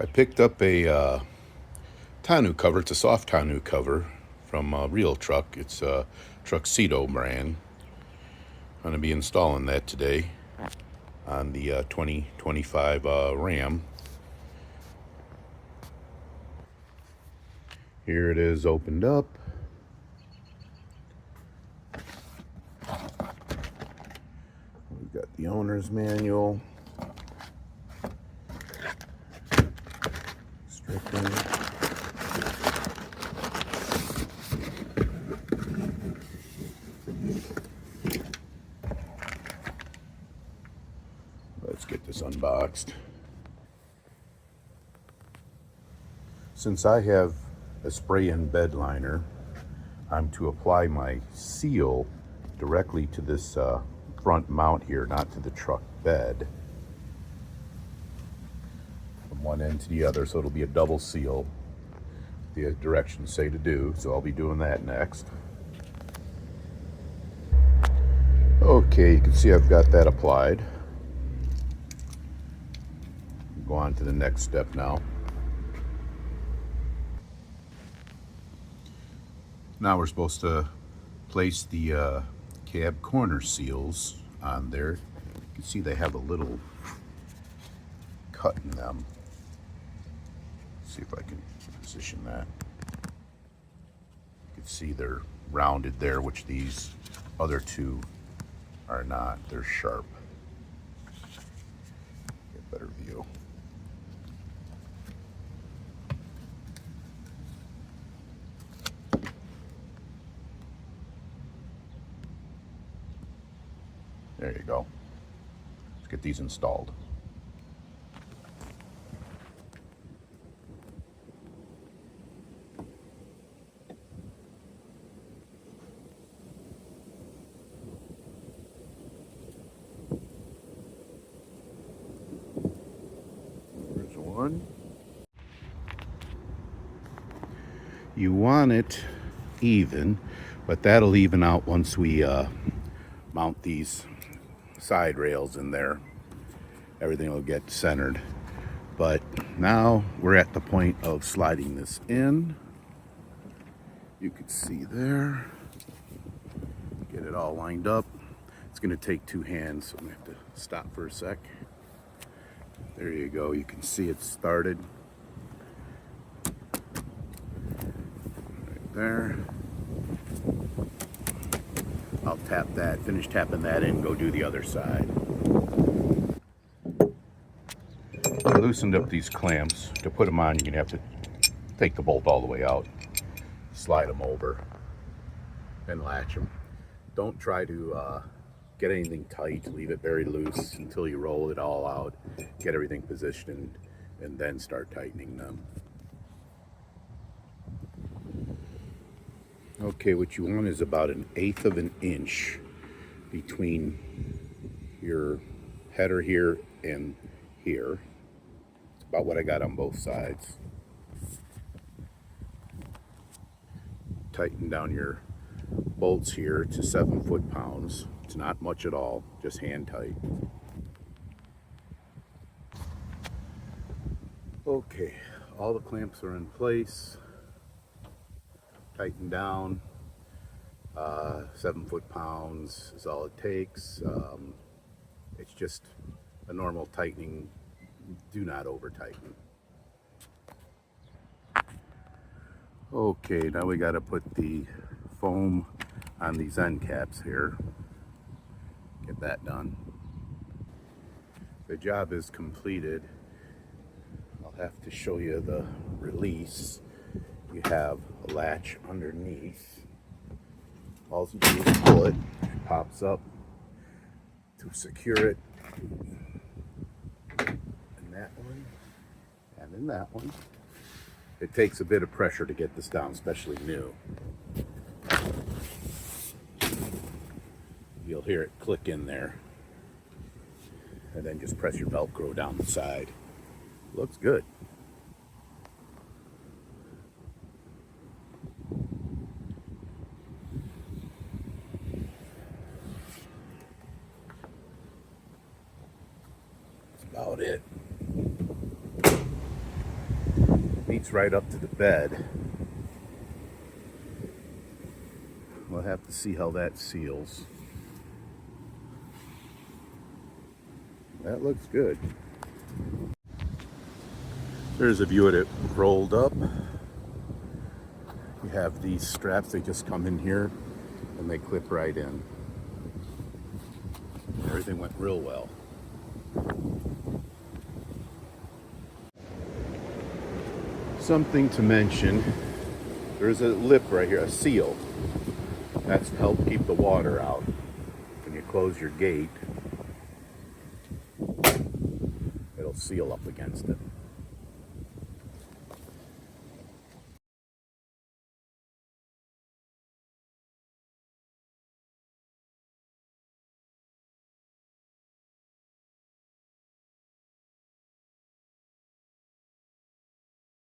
I picked up a tonneau cover. It's a soft tonneau cover from RealTruck. It's a TruXedo brand. I'm going to be installing that today on the 2025 Ram. Here it is opened up. We've got the owner's manual. Stripping. Let's get this unboxed. Since I have a spray-in bed liner, I'm to apply my seal directly to this front mount here, not to the truck bed, from one end to the other, so it'll be a double seal. The directions say to do, so I'll be doing that next. Okay, you can see I've got that applied. Go on to the next step now. Now we're supposed to place the cab corner seals on there. You can see they have a little cut in them. See if I can position that. You can see they're rounded there, which these other two are not. They're sharp. Get a better view. There you go. Let's get these installed. There's one. You want it even, but that'll even out once we mount these side rails in there. Everything will get centered. But now we're at the point of sliding this in. You can see there. Get it all lined up. It's going to take two hands, so I'm going to have to stop for a sec. There you go. You can see it started. Right there. I'll tap that, finish tapping that in, go do the other side. I loosened up these clamps. To put them on, you're going to have to take the bolt all the way out, slide them over, and latch them. Don't try to get anything tight. Leave it very loose until you roll it all out, get everything positioned, and then start tightening them. Okay, what you want is about 1/8 of an inch between your header here and here. It's about what I got on both sides. Tighten down your bolts here to 7 foot-pounds. It's not much at all, just hand tight. Okay, all the clamps are in place. Tighten down. 7 foot-pounds is all it takes. It's just a normal tightening. Do not over tighten. Okay, now we got to put the foam on these end caps here. Get that done. The job is completed. I'll have to show you the release. You have a latch underneath. All you do is pull it, it pops up to secure it. In that one, and in that one. It takes a bit of pressure to get this down, especially new. You'll hear it click in there. And then just press your Velcro down the side. Looks good. That's about it. right up to the bed. We'll have to see how that seals. That looks good. There's a view of it rolled up. You have these straps, they just come in here and they clip right in. Everything went real well. Something to mention, there's a lip right here, a seal. That's to help keep the water out. When you close your gate, it'll seal up against it.